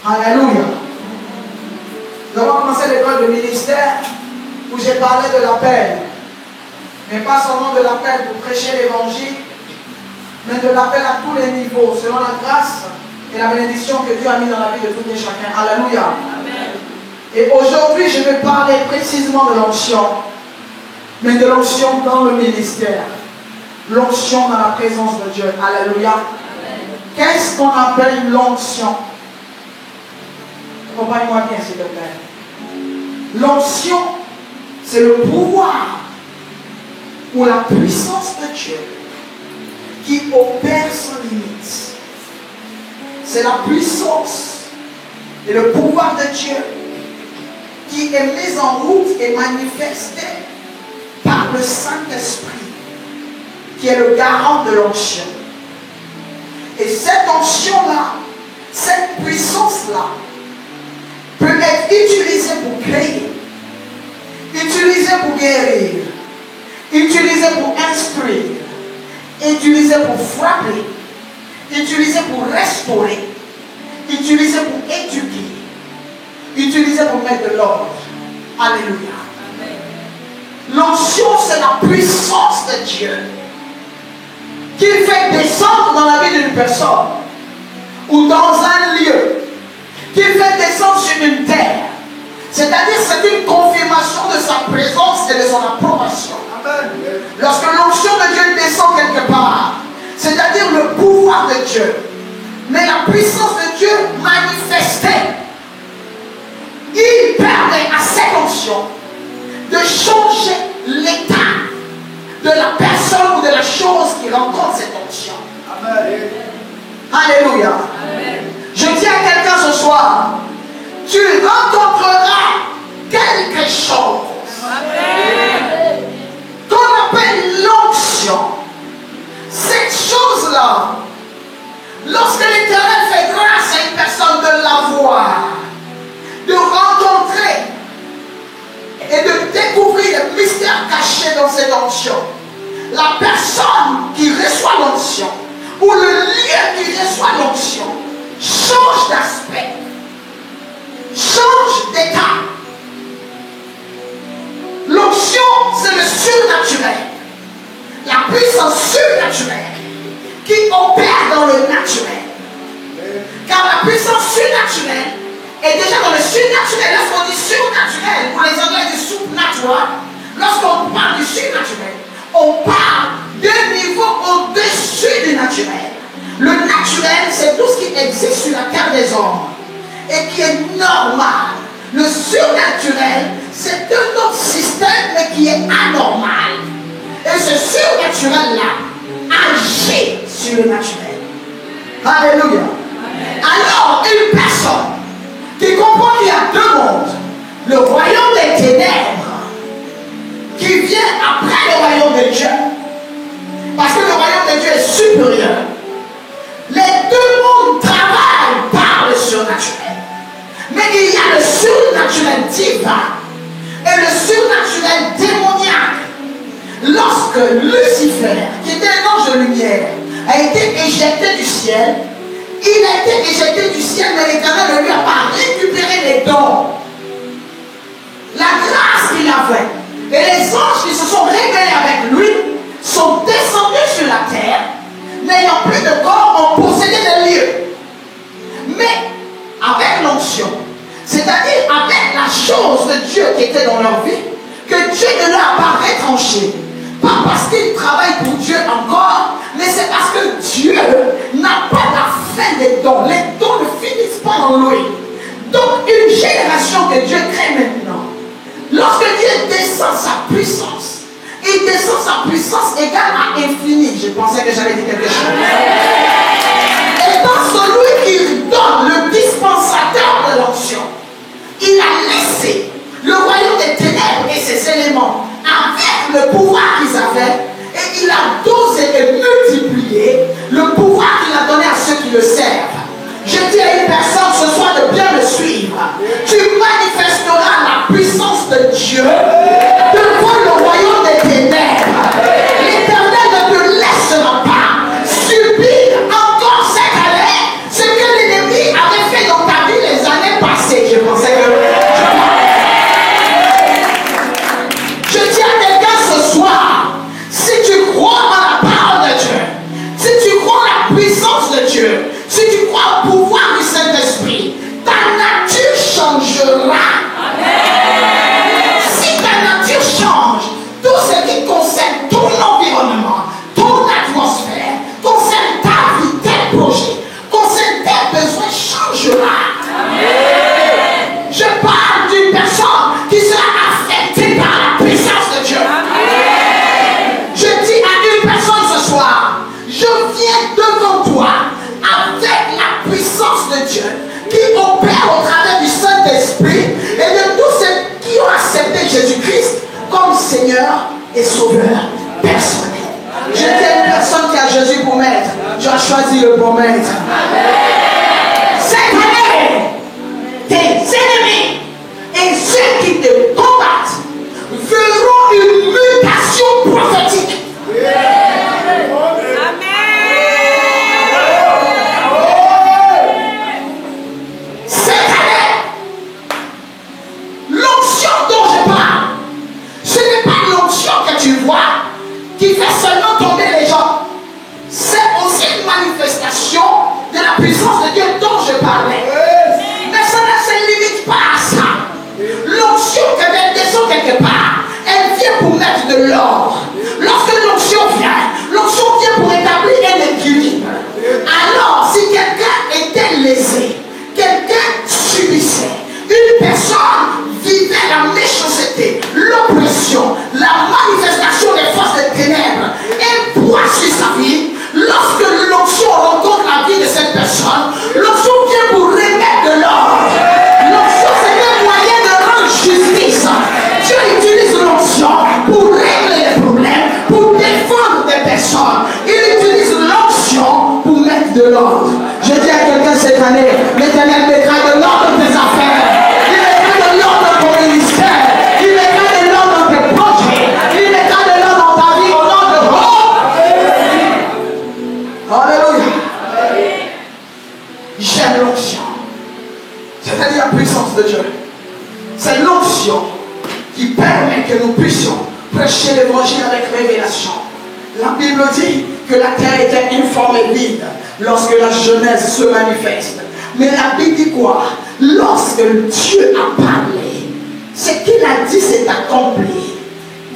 Alléluia. Nous avons commencé l'école de ministère où j'ai parlé de l'appel. Mais pas seulement de l'appel pour prêcher l'évangile, mais de l'appel à tous les niveaux, selon la grâce et la bénédiction que Dieu a mis dans la vie de tout et chacun. Alléluia. Amen. Et aujourd'hui, je vais parler précisément de l'onction, mais de l'onction dans le ministère. L'onction dans la présence de Dieu. Alléluia. Qu'est-ce qu'on appelle l'onction? Accompagne-moi bien, s'il te plaît. L'onction, c'est le pouvoir ou la puissance de Dieu qui opère sans limite. C'est la puissance et le pouvoir de Dieu qui est mis en route et manifesté par le Saint-Esprit, qui est le garant de l'onction. Et cette onction-là, cette puissance-là, peut être utilisée pour créer, utilisée pour guérir, utilisée pour instruire, utilisée pour frapper, utilisée pour restaurer, utilisée pour éduquer, utilisée pour mettre de l'ordre. Alléluia. L'onction, c'est la puissance de Dieu qui fait descendre dans la vie d'une personne ou dans un lieu, qui fait descendre sur une terre. C'est-à-dire, c'est une confirmation de sa présence et de son approbation. Amen. Lorsque l'onction de Dieu descend quelque part, c'est-à-dire le pouvoir de Dieu, mais la puissance de Dieu manifestée, il permet à cette onction de changer l'état de la personne ou de la chose qui rencontre cette onction. Amen. Alléluia. Amen. Je dis à quelqu'un ce soir, tu rencontreras quelque chose. Amen. Qu'on appelle l'onction. Cette chose-là, lorsque l'Éternel fait grâce à une personne de la voir, de rencontrer et de découvrir le mystère caché dans cette onction, la personne qui reçoit l'onction ou le lieu qui reçoit l'onction change d'aspect, change d'état. L'onction, c'est le surnaturel, la puissance surnaturelle qui opère dans le naturel. Car la puissance surnaturelle est déjà dans le surnaturel. Lorsqu'on dit surnaturel, pour les Anglais du supernatural, lorsqu'on parle du surnaturel, on parle d'un niveau au-dessus du naturel. Le naturel, c'est tout ce qui existe sur la terre des hommes et qui est normal. Le surnaturel, c'est un autre système, mais qui est anormal. Et ce surnaturel-là agit sur le naturel. Alléluia. Alors, une personne qui comprend qu'il y a deux mondes, le royaume des ténèbres, qui vient après le royaume de Dieu, parce que le royaume de Dieu est supérieur. Les deux mondes travaillent par le surnaturel. Mais il y a le surnaturel divin et le surnaturel démoniaque. Lorsque Lucifer, qui était un ange de lumière, a été éjecté du ciel, il a été éjecté du ciel, mais l'Éternel ne lui a pas récupéré les dons, la grâce qu'il avait. Et les anges qui se sont révélés avec lui sont descendus sur la terre, n'ayant plus de corps, ont possédé des lieux. Mais avec l'onction, c'est-à-dire avec la chose de Dieu qui était dans leur vie, que Dieu ne leur a pas retranché. Pas parce qu'ils travaillent pour Dieu encore, mais c'est parce que Dieu n'a pas la fin des dons. Les dons ne finissent pas en lui. Donc une génération que Dieu crée maintenant, lorsque Dieu descend sa puissance, il descend sa puissance égale à infini. Je pensais que j'allais dire quelque chose. Et dans celui qui donne le dispensateur de l'onction, il a laissé le royaume des ténèbres et ses éléments avec le pouvoir qu'ils avaient, et il a dosé et multiplié le pouvoir qu'il a donné à ceux qui le servent. Je dis à une personne ce soir de bien le suivre. Tu manifesteras la puissance de Dieu devant le royaume des ténèbres. L'Éternel ne te laissera pas subir encore cette année ce que l'ennemi avait fait dans ta vie les et sauveur personnel. Je dis à une personne qui a Jésus pour maître, tu as choisi le bon maître. Cette année, tes ennemis et ceux qui te combattent verront une mutation prophétique. Cette année, l'onction dont je parle, ce n'est pas l'onction que tu vois qui fait seulement tomber les gens. C'est aussi une manifestation de la puissance de Dieu dont je parlais. Mais ça ne se limite pas à ça. L'onction que elle descend quelque part, elle vient pour mettre de l'ordre. Lorsque l'onction vient pour établir un équilibre. Alors, si quelqu'un était lésé, quelqu'un subissait, une personne vivait la méchanceté, l'oppression, la manifestation des forces des ténèbres, un poids sur sa vie, lorsque l'onction rencontre la vie de cette personne, l'onction vient pour remettre de l'ordre. L'onction, c'est un moyen de rendre justice. Dieu utilise l'onction pour régler les problèmes, pour défendre des personnes. Il utilise l'onction pour mettre de l'ordre. Je dis à quelqu'un cette année, l'Éternel mettra de l'ordre dans tes affaires. Il mettra de l'ordre dans ton ministère. Il mettra de l'ordre dans tes projets. Il mettra de l'ordre dans ta vie au nom de Dieu. Alléluia. J'aime l'onction. C'est-à-dire la puissance de Dieu. C'est l'onction qui permet que nous puissions prêcher l'évangile avec révélation. La Bible dit que la terre était informe et vide lorsque la Genèse se manifeste. Mais la Bible dit quoi? Lorsque Dieu a parlé, ce qu'il a dit s'est accompli.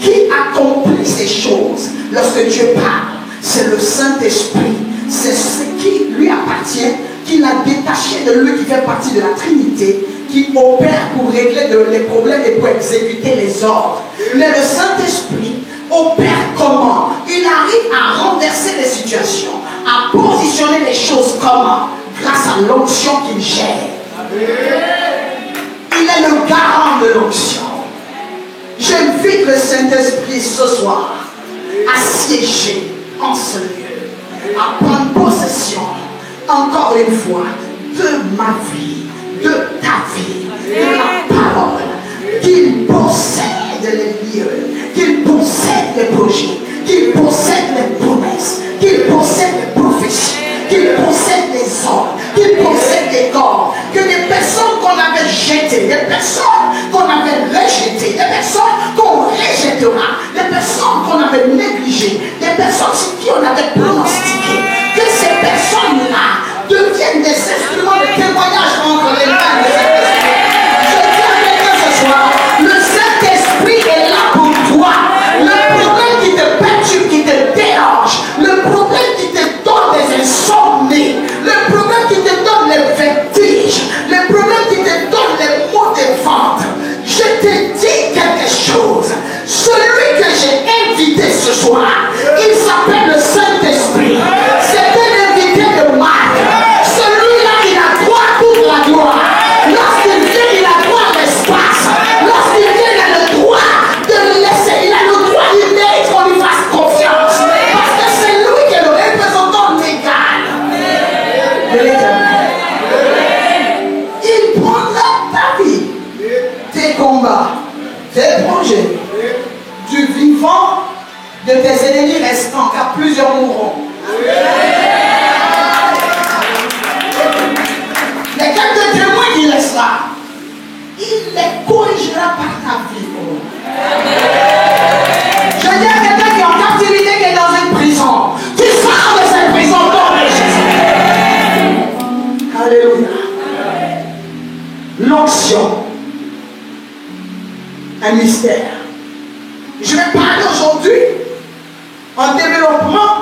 Qui accomplit ces choses lorsque Dieu parle? C'est le Saint-Esprit. C'est ce qui lui appartient, qu'il a détaché de lui, qui fait partie de la Trinité, qui opère pour régler les problèmes et pour exécuter les ordres. Mais le Saint-Esprit opère comment? Il arrive à renverser les situations, à positionner les choses comment? Grâce à l'onction qu'il gère. Il est le garant de l'onction. J'invite le Saint-Esprit ce soir à siéger en ce lieu, à prendre possession, encore une fois, de ma vie, de ta vie, de la parole, qu'il possède les lieux, qu'il possède les projets, qu'il possède les promesses, qu'il possède les prophéties, qu'il possède les hommes, qu'il possède les corps, que des personnes qu'on avait jetées, des personnes qu'on avait rejetées, des personnes qu'on rejettera, des personnes qu'on avait négligées, des personnes sur qui on avait pronostiqué, que ces personnes-là deviennent des instruments de témoignage entre les mains de cette personne. Je dis à quelqu'un ce soir, le Saint-Esprit est là pour toi. Le problème qui te perturbe, qui te dérange, le problème qui te donne des insomnies, le problème qui te donne les vertiges, le problème qui te donne les maux de ventre, je te dis quelque chose. Celui que j'ai invité ce soir, il s'appelle le Saint-Esprit. C'est un invité de Marc. Celui-là, il a droit à toute la gloire. Lorsqu'il vient, il a droit à l'espace. Lorsqu'il vient, il a le droit de le laisser. Il a le droit, il mérite qu'on lui fasse confiance. Parce que c'est lui qui est le représentant légal de l'Éternel. Il prendra ta vie, tes combats, tes projets, du vivant de tes ennemis restants, car plusieurs mourront. Les quelques témoins qu'il laissera, il les corrigera par ta vie. Je dis à quelqu'un qui est en captivité, qui est dans une prison, tu sors de cette prison au nom de Jésus. Alléluia. L'onction, un mystère. Je vais parler aujourd'hui en développement.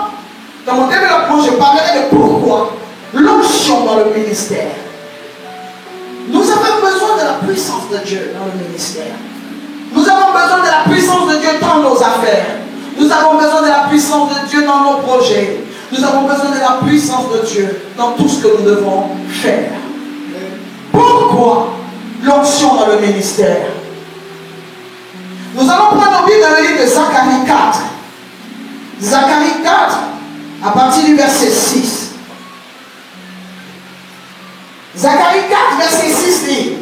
Dans mon développement, je parlerai de pourquoi l'onction dans le ministère. Nous avons besoin de la puissance de Dieu dans le ministère. Nous avons besoin de la puissance de Dieu dans nos affaires. Nous avons besoin de la puissance de Dieu dans nos projets. Nous avons besoin de la puissance de Dieu dans tout ce que nous devons faire. Pourquoi l'onction dans le ministère? Nous allons prendre nos Bibles dans le livre de Zacharie 4. Zacharie 4, à partir du verset 6. Zacharie 4, verset 6 dit: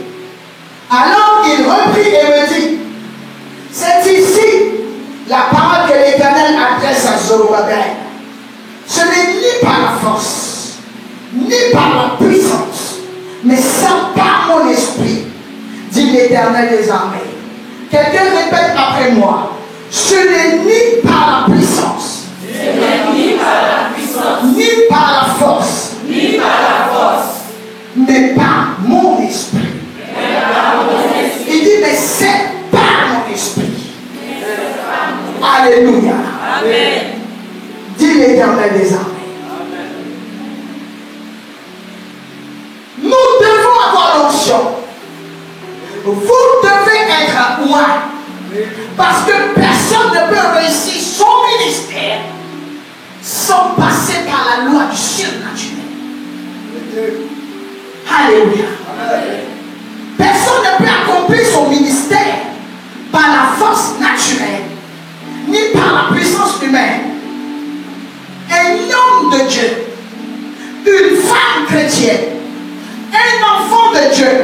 alors il reprit et me dit, c'est ici la parole que l'Éternel adresse à Zorobabel. Ce n'est ni par la force, ni par la puissance, mais c'est par mon esprit, dit l'Éternel des armées. Quelqu'un répète après moi: ce n'est ni par la puissance, ni par la force, mais par mon esprit. Il dit, mais c'est par mon esprit. Alléluia. Amen. Dit l'Éternel des armées. Nous devons avoir l'onction. Vous devez être loin. Parce que personne ne peut réussir son ministère sans passer par la loi du surnaturel. Alléluia. Personne ne peut accomplir son ministère par la force naturelle, ni par la puissance humaine. Un homme de Dieu, une femme chrétienne, un enfant de Dieu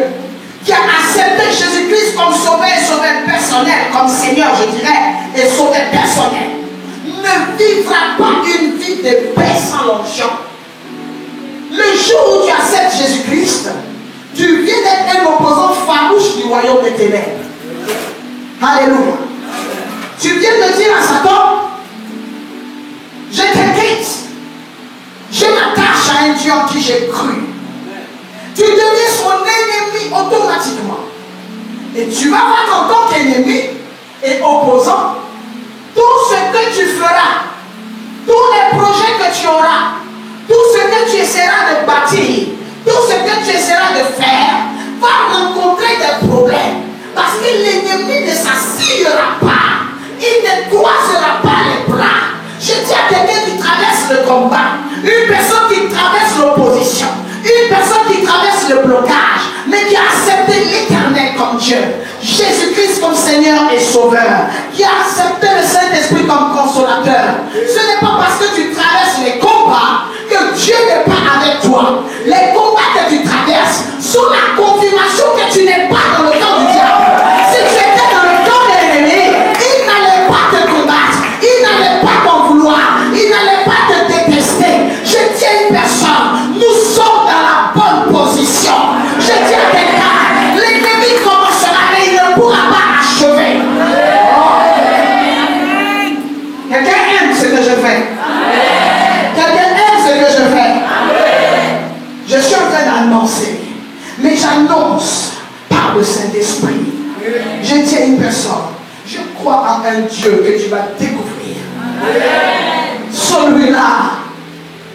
qui a accepté Jésus-Christ comme sauveur personnel, comme Seigneur, je dirais, et sauveur personnel, ne vivra pas une vie de paix sans l'onction. Le jour où tu acceptes Jésus-Christ, tu viens d'être un opposant farouche du royaume des ténèbres. Alléluia. Tu viens de dire à Satan, je te quitte. Je m'attache à un Dieu en qui j'ai cru. Tu deviens son ennemi automatiquement. Et tu vas voir qu'en tant qu'ennemi et opposant, tout ce que tu feras, tous les projets que tu auras, tout ce que tu essaieras de bâtir, tout ce que tu essaieras de faire, va rencontrer des problèmes. Parce que l'ennemi ne s'assillera pas. Il ne croisera pas les bras. Je dis à quelqu'un qui traverse le combat, une personne qui traverse l'opposition, une personne qui traverse le blocage, mais qui a accepté l'Éternel comme Dieu, Jésus-Christ comme Seigneur et Sauveur, qui a accepté le Saint-Esprit comme consolateur. Ce n'est pas parce que tu traverses les combats que Dieu n'est pas avec toi. Les combats que tu traverses sont la confirmation que tu n'es pas dans le camp du diable. Si tu étais dans le camp de l'ennemi, il n'allait pas te combattre, il n'allait pas t'en vouloir, il n'allait pas te détester. Je dis à une personne, nous sommes dans la bonne position. Je dis à quelqu'un, l'ennemi commencera, mais il ne pourra pas achever. Quelqu'un aime ce que je fais. Quelqu'un aime ce que je fais. Je suis en train d'annoncer, mais j'annonce par le Saint-Esprit. Je dis à une personne, je crois en un Dieu que tu vas découvrir. Celui-là,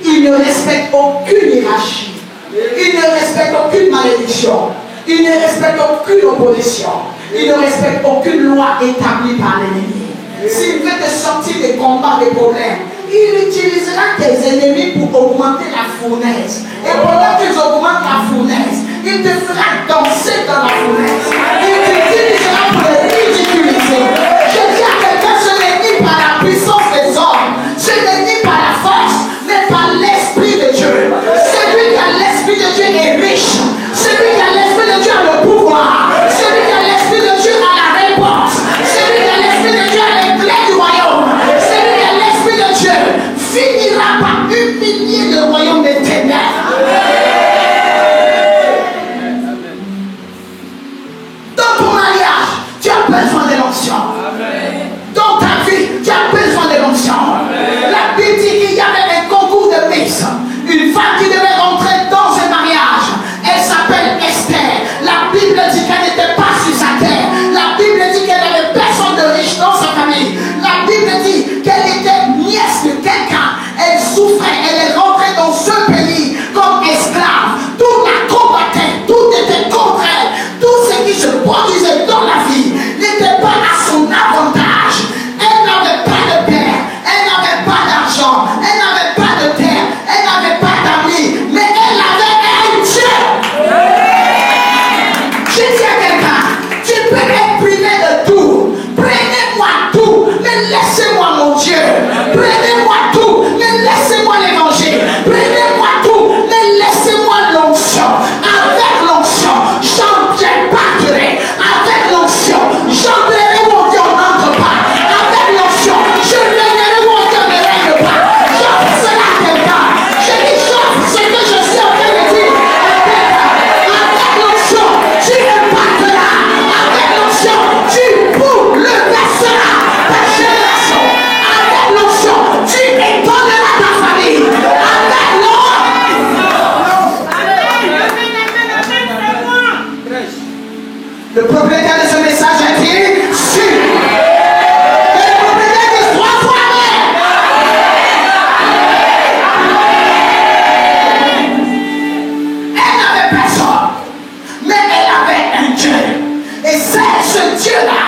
il ne respecte aucune hiérarchie. Il ne respecte aucune malédiction. Il ne respecte aucune opposition. Il ne respecte aucune loi établie par l'ennemi. S'il veut te sortir des combats, des problèmes, il utilisera tes ennemis pour augmenter la fournaise. Et pendant qu'ils augmentent la fournaise, il te fera danser dans la fournaise. Il t'utilisera pour les ridiculiser. Je dis à quelqu'un, ce n'est ni par la puissance des hommes, ce n'est ni par la force, mais par l'Esprit de Dieu. Celui qui a l'Esprit de Dieu est riche. Celui qui a l'Esprit de Dieu a le pouvoir. Celui qui a l'Esprit de Dieu a la réponse. Celui qui a l'Esprit de Dieu a les clés du royaume. Celui qui a l'Esprit de Dieu finira par humilier le royaume des ténèbres. Le propriétaire de ce message a dit sûr. Et le propriétaire dit 3 fois elle n'avait personne, mais elle avait un Dieu. Et c'est ce Dieu-là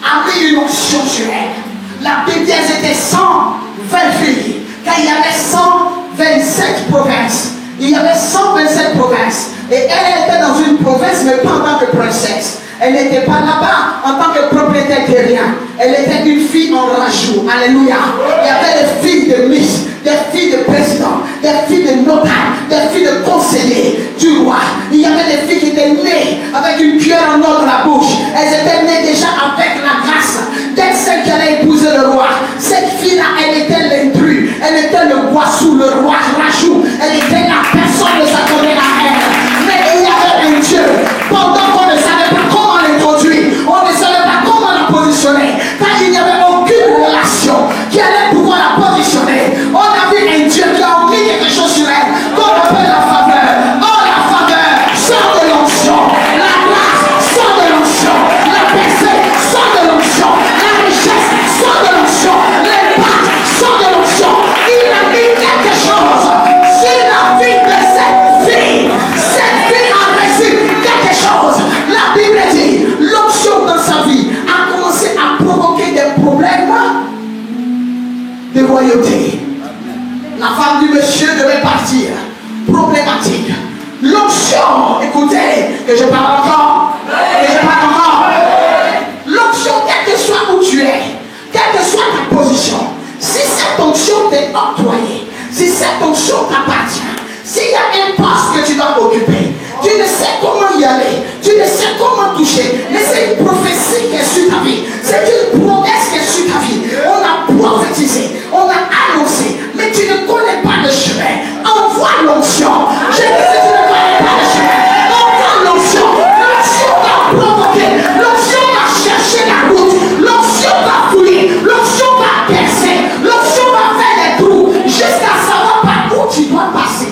a mis une onction sur elle. La Bible dit qu'elles étaient 120 filles, car il y avait 127 provinces. Il y avait 127 provinces. Et elle était dans une province, mais pas en tant que princesse. Elle n'était pas là-bas en tant que propriétaire de rien. Elle était une fille en rajout. Alléluia. Il y avait des filles de Miss, des filles de président, des filles de notaire, des filles de conseiller du roi. Il y avait des filles qui étaient nées avec une cuillère en or dans la bouche. Elles étaient nées déjà avec la grâce d'être celle qui allait épouser le roi. Cette fille-là, elle était l'intrus. Elle était le Boissou, le roi rajout. Elle était la personne de s'attendait à elle. Mais il y avait un Dieu. Pendant qu'on ne savait pas comment l'introduire, on ne savait pas comment la positionner, car il n'y avait aucune relation qui allait pouvoir la positionner. On a vu un Dieu qui a mis quelque chose sur elle, qu'on appelle la faveur. Oh, la faveur sort de l'onction, la grâce sort de l'onction, la percée sort de l'onction, la richesse sort de l'onction, l'impact sort de l'onction. Il a mis quelque chose sur la vie de cette fille. Cette fille a reçu quelque chose. La Bible dit, l'onction dans sa vie a commencé à provoquer des problèmes de royauté. La femme du monsieur devait partir. Problématique. L'onction, écoutez, que je parle encore. Que je parle encore. L'onction, quel que soit où tu es, quelle que soit ta position, si cette onction t'est octroyée, si cette onction t'appartient, s'il y a un poste que tu dois occuper, tu ne sais comment y aller, tu ne sais comment toucher, mais c'est une prophétie qui est sur ta vie, c'est une promesse qui est sur ta vie. On a prophétisé, on a annoncé, mais tu ne connais pas le chemin. Envoie l'onction. Je dis si tu ne connais pas le chemin, envoie l'onction. L'onction va provoquer, l'onction va chercher la route, l'onction va fouiller, l'onction va percer, l'onction va faire des trous jusqu'à savoir par où tu dois passer.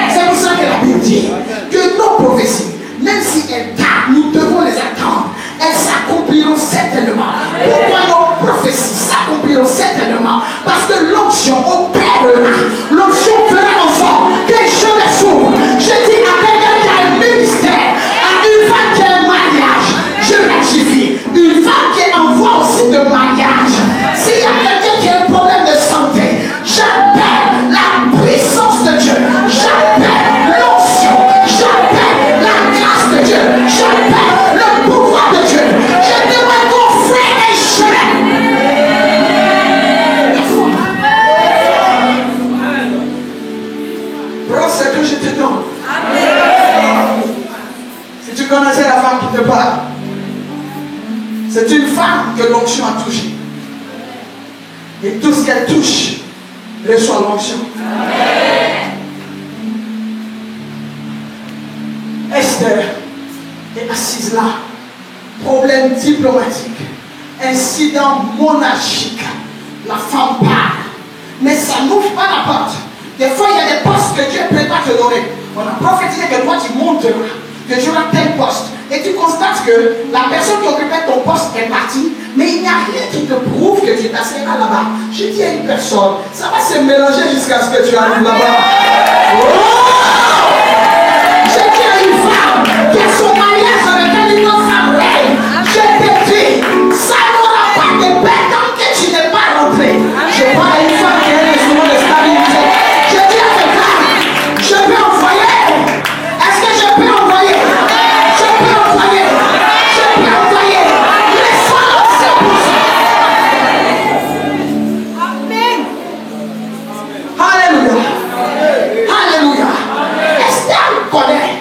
C'est pour ça que la Bible dit que nos prophéties, même si elles tardent, nous devons les attendre. Elles s'accompliront certainement. Pourquoi nos prophéties s'accompliront certainement? Parce que l'onction opérera. L'onction fera en sorte que les chemins s'ouvrent. Je dis à quelqu'un qui a un ministère, à une femme qui a un mariage, je rectifie. Une femme qui est en voie aussi de mariage. S'il y a quelqu'un qui a un problème de santé, j'appelle la puissance de Dieu. J'appelle l'onction. J'appelle la grâce de Dieu. J'appelle le pouvoir de Dieu. Je demande qu'on fasse un chemin. Prends ce que je te donne. Si tu connaissais la femme qui te parle, c'est une femme que l'onction a touchée. Et tout ce qu'elle touche reçoit l'onction. Esther est assise là. Problème diplomatique. Incident monarchique. La femme parle. Mais ça n'ouvre pas la porte. Des fois, il y a des postes que Dieu prépare te donner. On a prophétisé que toi, tu monteras, que tu auras tel poste. Et tu constates que la personne qui occupait ton poste est partie, mais il n'y a rien qui te prouve que tu t'assieds là-bas. Je dis à une personne, ça va se mélanger jusqu'à ce que tu arrives là-bas. Oh! Je dis à une femme qui a son mariage avec une autre femme reine. Je te dis, ça n'aura pas de paix tant que tu n'es pas rentré. Je vois une femme qui a un instrument de stabilité. Je dis à cette femme, je peux envoyer. Est-ce que je peux envoyer? Je peux envoyer. Je peux envoyer. Laisse-moi lancer pour ça. Amen. Alléluia. Alléluia. Esther connaît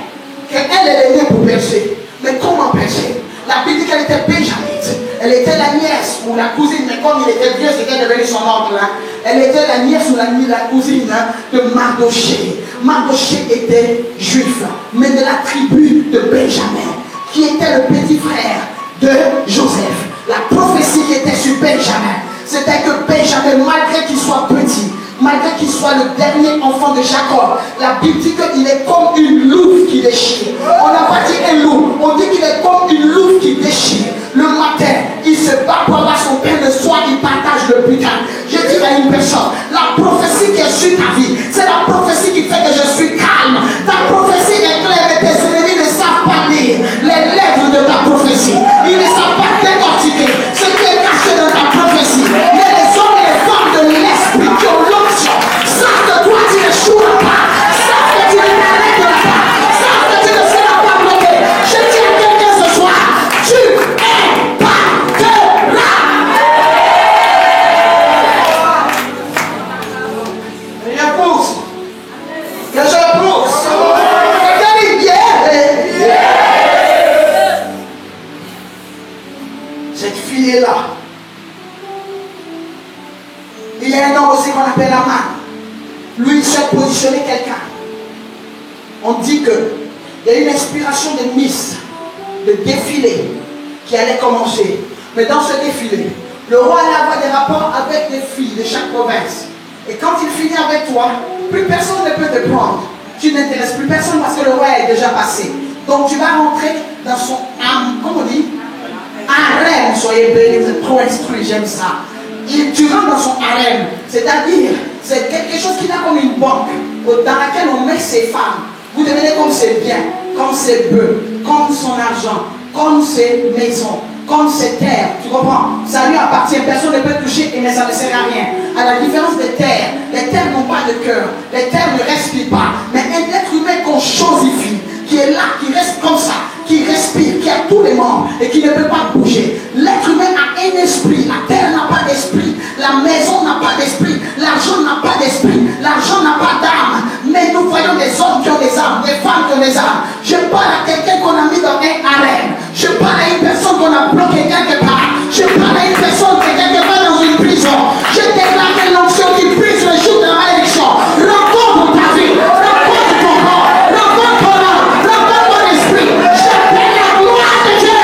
qu'elle est née pour percer. Mais comment percer? La Bible dit qu'elle était béjamite. Elle était la nièce ou la cousine, mais comme il était vieux, c'était devenu son oncle. Elle était la nièce ou la cousine de Mardoché. Mardoché était juif, mais de la tribu de Benjamin, qui était le petit frère de Joseph. La prophétie qui était sur Benjamin, c'était que Benjamin, malgré qu'il soit petit, malgré qu'il soit le dernier enfant de Jacob, la Bible dit qu'il est comme une louve qui déchire. On n'a pas dit un loup, on On dit qu'il est comme une louve qui déchire. Le matin, il se bat pour avoir son pain. Le soir, il partage le butin. Je dis à une personne, la prophétie qui est sur ta vie, c'est la prophétie qui fait que je suis calme. Ta prophétie est claire et tes ennemis ne savent pas lire les lettres de ta prophétie. Ils ne savent pas décortiquer ce qui est caché dans ta prophétie. Mais les hommes et les femmes de l'esprit qui ont l'onction savent que toi tu n'échoueras pas, savent que tu ne t'arrêteras pas, savent que tu ne seras pas bloqué. Je dis à quelqu'un ce soir, tu impacteras. Et je pousse. Que je le pousse. Quelqu'un dit yeah. Cette fille est là. Il y a un homme aussi qu'on appelle Aman. Lui, il sait positionner quelqu'un. On dit qu'il y a une inspiration de Miss, de défilé, qui allait commencer. Mais dans ce défilé, le roi allait avoir des rapports avec les filles de chaque province. Et quand il finit avec toi, plus personne ne peut te prendre. Tu n'intéresses plus personne parce que le roi est déjà passé. Donc tu vas rentrer dans son âme, comment on dit? Harem, soyez bénis, vous êtes trop instruits, j'aime ça. Et tu rentres dans son harem, c'est-à-dire, c'est quelque chose qui est comme une banque dans laquelle on met ses femmes. Vous devenez comme ses biens, comme ses bœufs, comme son argent, comme ses maisons, comme ses terres. Tu comprends? Ça lui appartient, personne ne peut toucher, mais ça ne sert à rien. À la différence des terres, les terres n'ont pas de cœur, les terres ne respirent pas. Mais un être humain qu'on chosifie, qui est là, qui reste comme ça, qui respire, qui a tous les membres et qui ne peut pas bouger. L'être humain a un esprit, la terre n'a pas d'esprit, la maison n'a pas d'esprit, l'argent n'a pas d'esprit, l'argent n'a pas d'âme. Mais nous voyons des hommes qui ont des âmes, des femmes qui ont des âmes. Je parle à quelqu'un qu'on a mis dans un harem. Je parle à une personne qu'on a bloqué quelque part. Je parle à une personne qui est quelque part dans une prison. Je déclare que l'onction qui brise le jour de la malédiction. Rencontre ta vie, rencontre ton corps, rencontre ton âme, rencontre ton esprit. J'appelle la gloire de Dieu.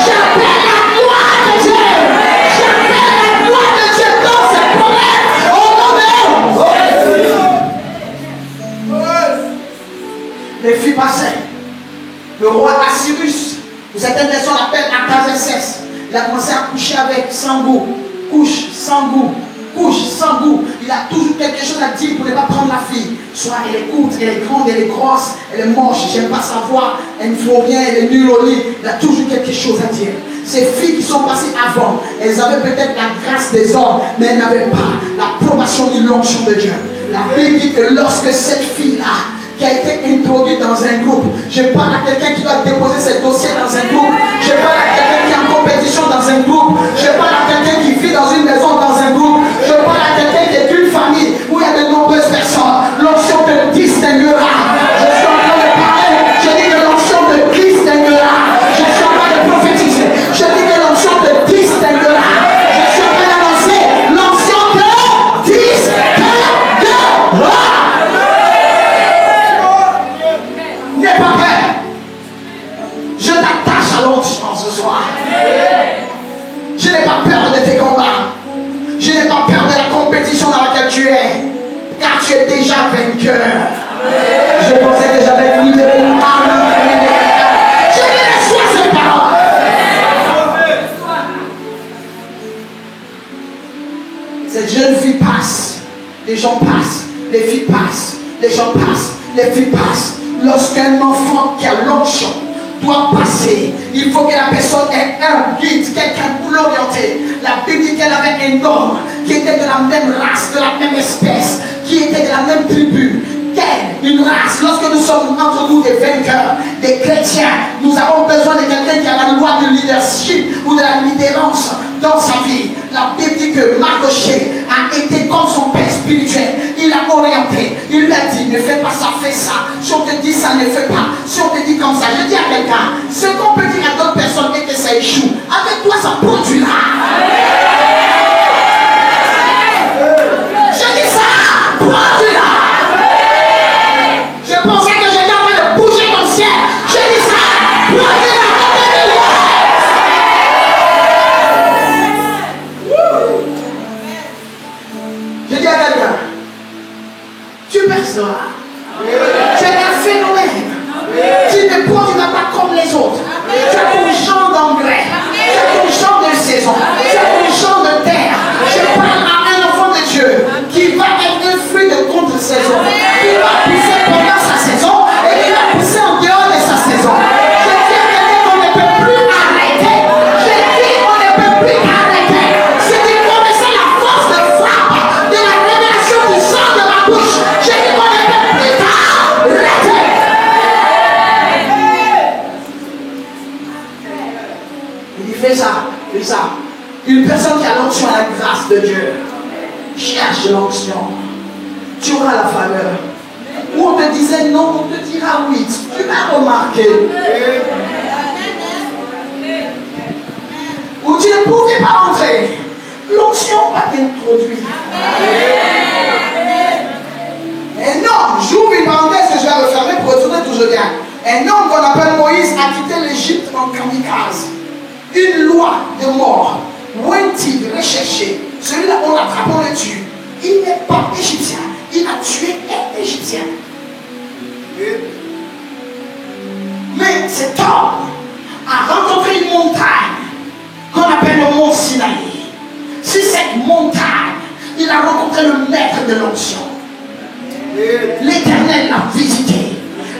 J'appelle la gloire de Dieu. J'appelle la gloire de Dieu dans ces problèmes. Au nom de les filles passaient. Le roi Assyrus, certaines personnes l'appellent Artaxerxès. Il a commencé à coucher avec sans goût. Couche sans goût. Couche sans goût. Il a toujours quelque chose à dire pour ne pas prendre la fille. Soit elle est courte, elle est grande, elle est grosse, elle est moche, j'aime pas sa voix, elle ne faut rien, elle est nulle au lit. Il a toujours quelque chose à dire. Ces filles qui sont passées avant, elles avaient peut-être la grâce des hommes, mais elles n'avaient pas l'approbation de l'onction de Dieu. La Bible dit que lorsque cette fille-là, qui a été introduite dans un groupe, je parle à quelqu'un qui doit déposer ses dossiers dans un groupe, je parle à quelqu'un qui est en compétition dans un groupe, je parle à quelqu'un qui vit dans une maison dans un groupe, je parle à quelqu'un qui est d'une famille où il y a de nombreuses personnes. L'onction te distinguera. Je suis en train de parler, je dis que l'onction te distinguera. Je suis en train de prophétiser, je dis que l'onction te distinguera. Je suis en train d'annoncer, l'onction te distinguera. N'aie pas peur. Je t'attache à l'onction ce soir. Je n'ai pas peur de tes combats. Je n'ai pas peur de la compétition dans laquelle tu es. Car tu es déjà vainqueur. Je pensais que j'avais fini de je reçois cette parole. Cette jeune fille passe. Les gens passent. Les filles passent. Les gens passent. Les filles passent. Lorsqu'un enfant qui a l'onction doit passer, il faut que la personne ait un guide, quelqu'un pour l'orienter. La Bible dit qu'elle avait un homme qui était de la même race, de la même espèce, qui était de la même tribu. Une race, lorsque nous sommes entre nous des vainqueurs, des chrétiens, nous avons besoin de quelqu'un qui a la loi de leadership ou de la leaderance dans sa vie. La Bible dit que Mardoché a été comme son père spirituel. Il l'a orienté, il lui a dit ne fais pas ça, fais ça. Si on te dit ça, ne fais pas. Si on te dit comme ça, je dis à quelqu'un, ce qu'on peut dire à d'autres personnes et que ça échoue, avec toi ça produira. Je dis ça, produira. Je pensais que j'étais en train de bouger dans le ciel. Je dis ça, produira. Je dis à quelqu'un, tu perceras. C'est un phénomène. Tu ne vas pas comprendre. comme les autres. Tu as ton champ d'engrais. Tu as ton champ de saison. Tu as ton champ de terre. Je parle à un enfant de Dieu qui va être un fruit de contre-saison. Qui va pousser pendant sa saison et qui va pousser en dehors de sa saison. Je dis à quelqu'un qu'on ne peut plus arrêter. Je dis qu'on ne peut plus arrêter. Je dis connaissez la force de frappe de la révélation qui sort de ma bouche. Je dis qu'on ne peut plus arrêter. Il dit fais ça, fais ça. Une personne qui a l'onction à la grâce de Dieu cherche l'onction. Tu auras la faveur. Où on te disait non, on te dira oui. Tu vas remarquer. Où tu ne pouvais pas entrer. L'onction va t'introduire. Un homme, j'ouvre une parenthèse que je vais refermer pour retourner toujours bien. Un homme qu'on appelle Moïse a quitté l'Égypte en kamikaze. Une loi de mort. Ouentid, recherché. Celui-là, on l'attrape, on le tue. Il n'est pas égyptien. Il a tué un Égyptien. Mais cet homme a rencontré une montagne qu'on appelle le mont Sinaï. Sur cette montagne, il a rencontré le maître de l'onction. L'Éternel l'a visité.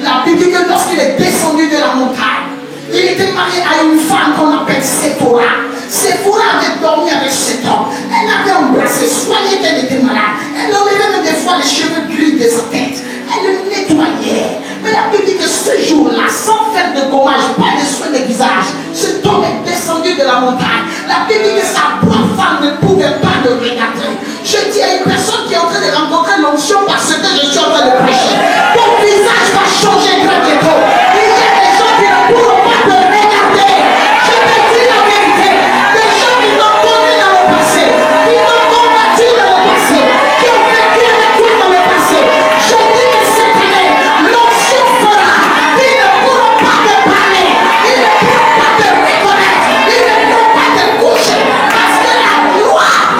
La Bible dit que lorsqu'il est descendu de la montagne, il était marié à une femme qu'on appelle Séphora. Séphora avait dormi avec cet homme. Elle avait embrassé, soigné qu'elle était malade. Elle enlevait même des fois les cheveux gris de sa tête. Elle le nettoyait. Mais la Bible dit que ce jour-là, sans faire de gommage, pas de soin de visage, cet homme est descendu de la montagne. La Bible dit que sa propre femme ne pouvait pas le regarder. Je dis à une personne qui est en train de rencontrer l'onction parce que je suis en train de prêcher. Ton visage va changer très bientôt. Il y a des gens qui ne pourront pas te regarder. Je te dis la vérité. Des gens qui t'ont connu dans le passé, qui t'ont combattu dans le passé, qui ont vécu avec toi dans le passé. Je dis que cette année, l'onction fera. Ils ne pourront pas te parler. Ils ne pourront pas te reconnaître. Ils ne pourront pas te coucher. Parce que la gloire,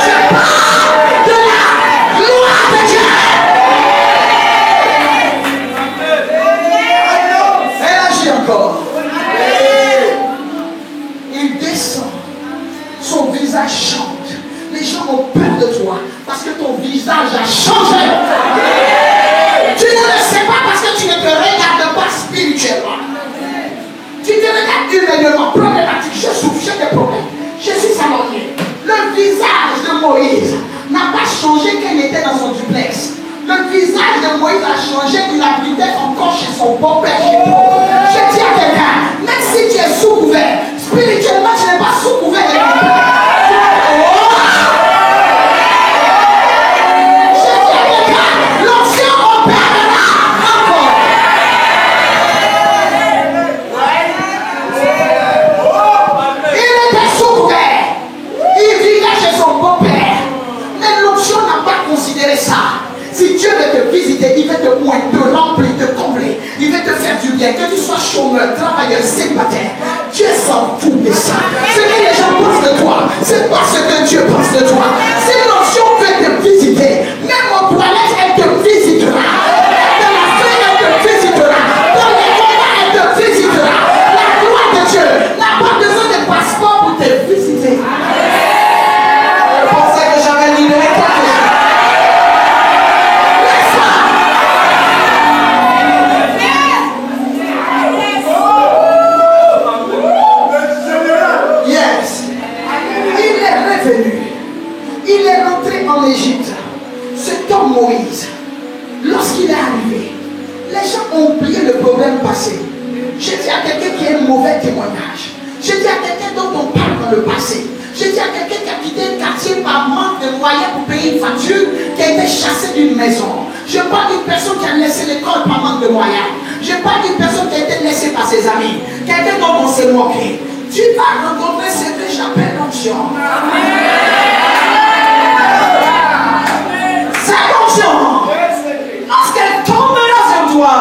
je parle de la gloire de Dieu. Elle agit encore. Il descend. Son visage chante. Les gens ont peur de toi parce que ton visage a changé. Tu ne le sais pas parce que tu ne te regardes pas spirituellement. Tu te regardes humainement, problématique. Je souffre, j'ai des problèmes. Je suis salarié. Le visage de Moïse n'a pas changé quand il était dans son duplex. Le visage de Moïse a changé, il habitait encore chez son beau-père. Je dis à quelqu'un, même si tu es sous couvert, spirituellement tu n'es pas sous couvert de ton père. Je dis à quelqu'un, l'onction opérera encore. Il était sous couvert. Il vivait chez son beau-père. Mais l'onction n'a pas considéré ça. Si Dieu veut te visiter, il veut te oindre, te remplir, te combler. Il veut te faire du bien. Que tu sois chômeur, travailleur, célibataire. Dieu s'en fout de ça. Ce que les gens pensent de toi, c'est pas ce que Dieu pense de toi. Si l'onction veut te visiter, même aux toilettes, elle te visitera. Dans la feuille, elle te visitera. Dans les combats, elle te visitera. La gloire de Dieu n'a pas besoin de passeport pour te visiter. Je pensais que j'avais libéré quelque chose. Il est rentré en Égypte. Cet homme Moïse, lorsqu'il est arrivé, les gens ont oublié le problème passé. Je dis à quelqu'un qui a un mauvais témoignage. Je dis à quelqu'un dont on parle dans le passé. Je dis à quelqu'un qui a quitté un quartier par manque de moyens pour payer une facture, qui a été chassé d'une maison. Je parle d'une personne qui a laissé l'école par manque de moyens. Je parle d'une personne qui a été laissée par ses amis. Quelqu'un dont on s'est moqué. Tu vas rencontrer ce que j'appelle l'onction. Cette onction, lorsqu'elle tombera sur toi,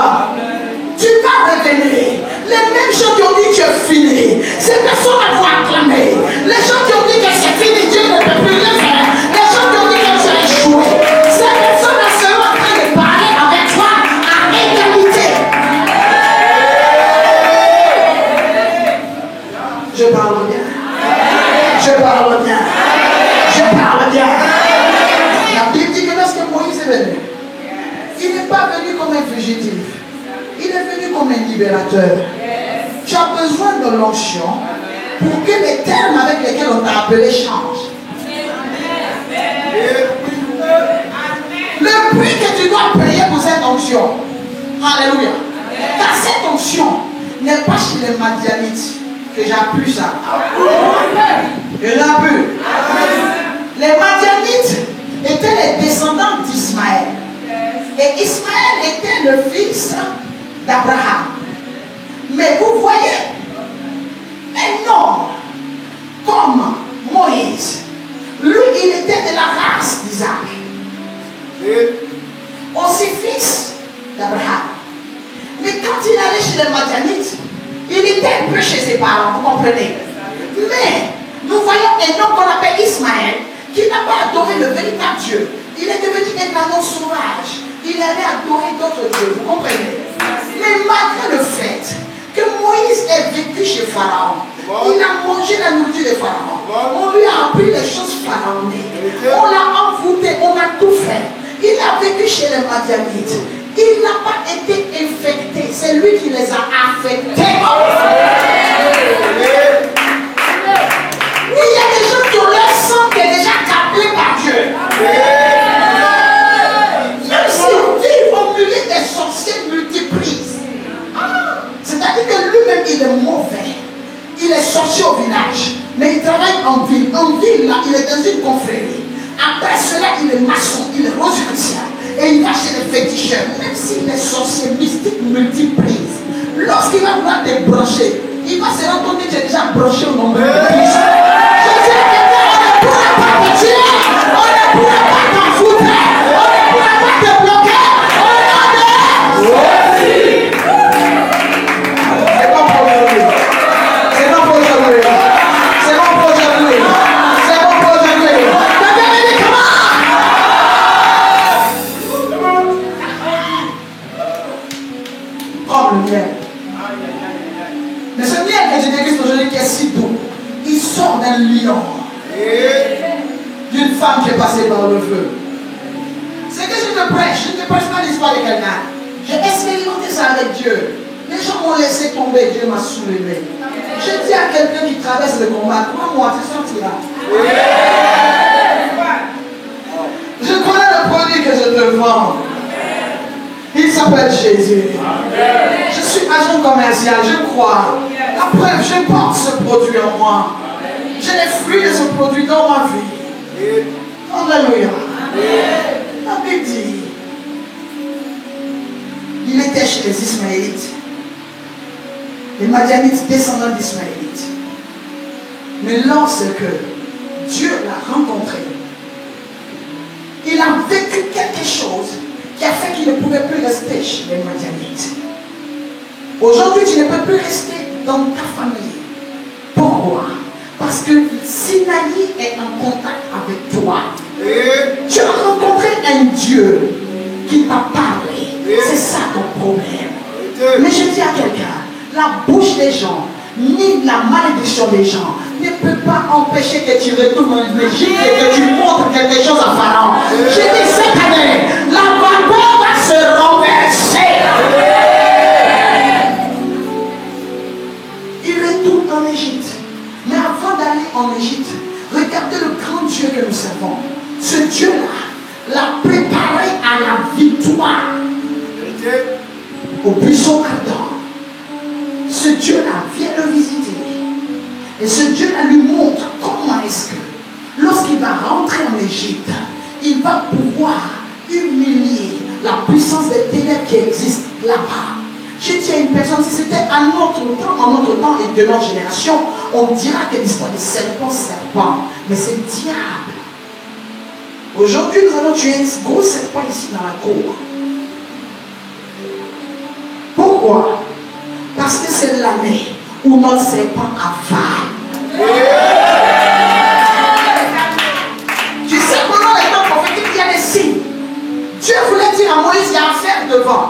tu vas revenir. Les mêmes gens qui ont dit que tu es fini, ces personnes vont acclamer. Les gens qui ont dit que c'est fini, Dieu ne peut plus rien faire. Les gens qui ont dit que tu as échoué, ces personnes seront en train de parler avec toi à égalité. comme un libérateur. Tu as besoin de l'onction pour que les termes avec lesquels on t'a appelé changent. Le prix que tu dois payer pour cette onction. Alléluia. Car cette onction n'est pas chez les Madianites que j'ai pu ça. Que j'ai pu. Les Madianites étaient les descendants d'Ismaël. Et Ismaël était le fils d'Abraham. Mais vous voyez, un homme comme Moïse, lui, il était de la race d'Isaac. Aussi fils d'Abraham. Mais quand il allait chez les Madianites, il était un peu chez ses parents, vous comprenez. Mais nous voyons un homme qu'on appelle Ismaël, qui n'a pas adoré le véritable Dieu. Il est devenu un agneau sauvage. Il allait adorer d'autres dieux, vous comprenez. Mais malgré le fait que Moïse ait vécu chez Pharaon, il a mangé la nourriture de Pharaon. On lui a appris les choses pharaoniques. On l'a envoûté, on a tout fait. Il a vécu chez les Madianites. Il n'a pas été infecté. C'est lui qui les a affectés. Il y a des gens qui ont leur sang qui est déjà capté par Dieu. Même s'ils vivent au milieu des sorciers multiprises. C'est-à-dire que lui-même, il est mauvais. Il est sorcier au village. Mais il travaille en ville. En ville, là, il est dans une confrérie. Après cela, il est maçon, il est rosicrucien. Et il va chez les féticheurs. Même s'il est sorcier mystique multiprise, lorsqu'il va vouloir te brancher, il va se rendre compte que tu es déjà branché au nombre de Christ. Je dis à quelqu'un, on ne pourra pas te tuer, on ne pourra pas t'en foutre, on ne pourra pas te bloquer. C'est bon pour aujourd'hui. C'est bon pour aujourd'hui. C'est bon pour aujourd'hui. C'est bon pour aujourd'hui. Quelqu'un me dit comment? Comme le miel. Mais ce miel que je déguste aujourd'hui qui est si doux, il sort d'un lion, d'une femme qui est passée par le feu. C'est que je te prêche, je ne te prêche pas l'histoire de quelqu'un. J'ai expérimenté ça avec Dieu. Les gens m'ont laissé tomber, Dieu m'a soulevé. Je dis à quelqu'un qui traverse le combat, crois-moi, tu sortiras. Je connais le produit que je te vends. Il s'appelle Jésus. Je suis agent commercial, je crois. La preuve, je porte ce produit en moi. J'ai les fruits de ce produit dans ma vie. Alléluia. La Bible dit, il était chez les Ismaélites. Les Madianites, descendants d'Ismaélites. Mais lorsque Dieu l'a rencontré, il a vécu quelque chose qui a fait qu'il ne pouvait plus rester chez les Madianites. Aujourd'hui, tu ne peux plus rester dans ta famille. Pourquoi? Parce que Sinaï est en contact avec toi. Tu as rencontré un Dieu qui t'a parlé. C'est ça ton problème. Mais je dis à quelqu'un, la bouche des gens, ni la malédiction des gens ne peut pas empêcher que tu retournes en Égypte et que tu montres quelque chose à Pharaon. Je dis cette année, la vapeur va se renverser. Il retourne en Égypte. Mais avant d'aller en Égypte, regardez le grand Dieu que nous servons. Ce Dieu-là l'a préparé à la victoire. Au buisson ardent. Ce Dieu-là vient le visiter. Et ce Dieu-là lui montre comment est-ce que, lorsqu'il va rentrer en Égypte, il va pouvoir humilier la puissance des ténèbres qui existe là-bas. Je dis à une personne, si c'était à notre temps, en notre temps et de notre génération, on dira que l'histoire des serpents, mais c'est le diable. Aujourd'hui, nous allons tuer un gros serpent ici dans la cour. Pourquoi? Parce que c'est l'année où notre serpent avale. Tu sais, pendant les temps prophétiques, il y a des signes. Dieu voulait dire à Moïse, il y a un fer devant.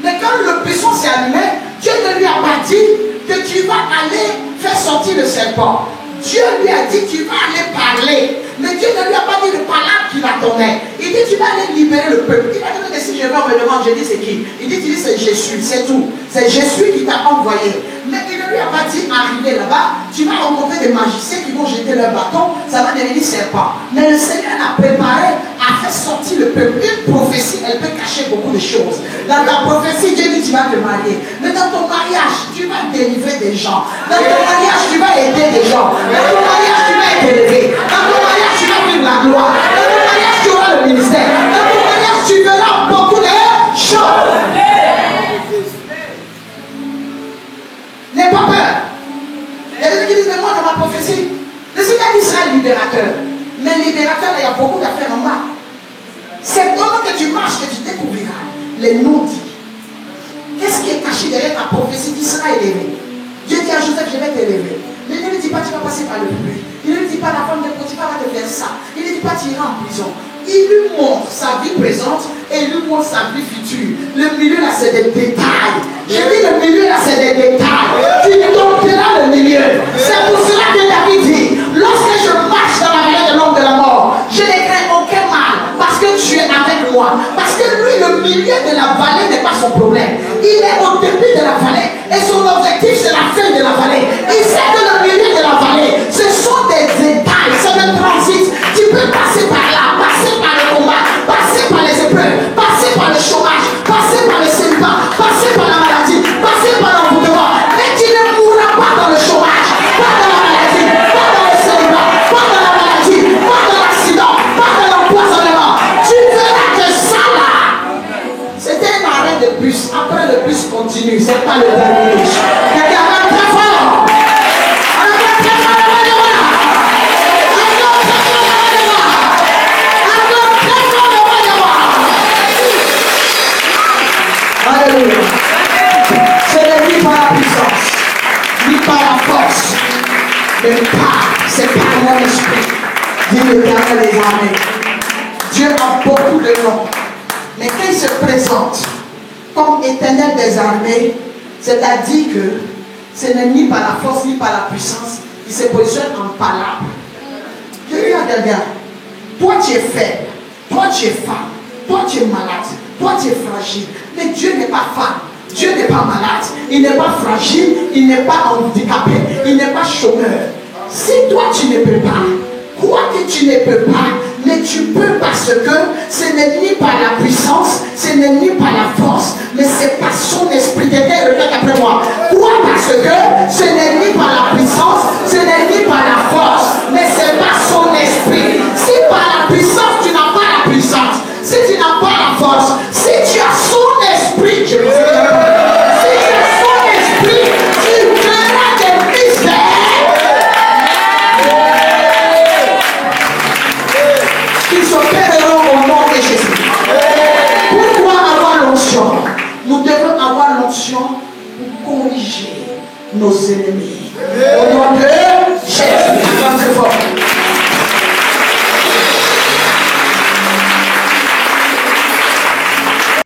Mais quand le buisson s'est allumé, Dieu ne lui a pas dit que tu vas aller faire sortir le serpent. Dieu lui a dit, tu vas aller parler. Mais Dieu ne lui a pas dit le parler qu'il attendait. Il dit, tu vas aller libérer le peuple. Il a dit, mais si je vais, on me demande, je dis, c'est qui? Il dit, c'est Jésus, c'est tout. C'est Jésus qui t'a envoyé. Mais il ne lui a pas dit, arriver là-bas, tu vas rencontrer des magiciens qui vont jeter leur bâton, ça va devenir serpent. Mais le Seigneur a préparé, a fait sortir le peuple. Une prophétie, elle peut cacher beaucoup de choses. Dans ta prophétie, Dieu dit, tu vas te marier. Mais dans ton mariage, tu vas délivrer des gens. Dans ton mariage, tu vas aider des gens. Dans ton mariage, tu vas être élevé. Dans ton mariage, tu vas vivre la gloire. Dans ton mariage, tu auras le ministère. Dans ton mariage, tu verras beaucoup de choses. N'aie pas peur. Il y a des gens qui disent, mais moi, dans ma prophétie, le Seigneur dit sera libérateur. Mais libérateur, il y a beaucoup d'affaires en bas. C'est pendant que tu marches que tu découvriras les non-dits. Qu'est-ce qui est caché derrière ta prophétie qui sera élevée? Dieu dit à Joseph, je vais t'élever. Mais il ne lui dit pas, tu vas passer par le public. Il ne lui dit pas, la femme de Potiphar va te faire ça. Il ne lui dit pas, tu iras en prison. Il lui montre sa vie présente et il lui montre sa vie future. Le milieu là, c'est des détails. Je dis le milieu là, c'est des détails. Tu dompteras le milieu. C'est pour cela que David dit, lorsque je marche dans la vallée de l'ombre de la mort, je ne crains aucun mal parce que tu es avec moi. Parce que lui, le milieu de la vallée n'est pas son problème. Il est au début de la vallée et son objectif, c'est la fin de la vallée. Il sait que le milieu de la vallée, ce sont des détails, c'est le transit. Tu peux passer par là, passer par le combat, passer par les épreuves, passer par le chômage, passer par le célibat, passer par la maladie, passer par l'envoûtement. Mais tu ne mourras pas dans le chômage, pas dans la maladie, pas dans le célibat, pas dans la maladie, pas dans l'accident, pas dans l'empoisonnement. Tu verras que ça là, c'était un arrêt de bus. Après le bus continue, c'est pas le dernier. Quelqu'un va très fort. Alléluia. Ce n'est ni par la puissance, ni par la force, mais c'est par mon esprit, dit l'Éternel des armées. Dieu a beaucoup de noms, mais quand il se présente comme Éternel des armées, c'est-à-dire que ce n'est ni par la force, ni par la puissance, il se positionne en palabre. Je dis à quelqu'un, toi tu es faible, toi tu es femme, toi tu es malade, toi tu es fragile, mais Dieu n'est pas femme, Dieu n'est pas malade, il n'est pas fragile, il n'est pas handicapé, il n'est pas chômeur. Si toi tu ne peux pas, quoi que tu ne peux pas, mais tu peux parce que ce n'est ni par la puissance, ce n'est ni par la force, mais c'est par son esprit. Quelqu'un répète après moi. Quoi parce que ce n'est ni par la puissance, ce n'est ni par la force, mais c'est par son esprit. Si par la puissance tu n'as pas la puissance, si tu n'as pas la force, si tu as son esprit, je veux dire, si tu as son esprit, tu verras des mystères. Qui s'opéreront au nom de Jésus. Pourquoi avoir l'onction? Nous devons avoir l'onction pour corriger nos ennemis. Au nom de Jésus.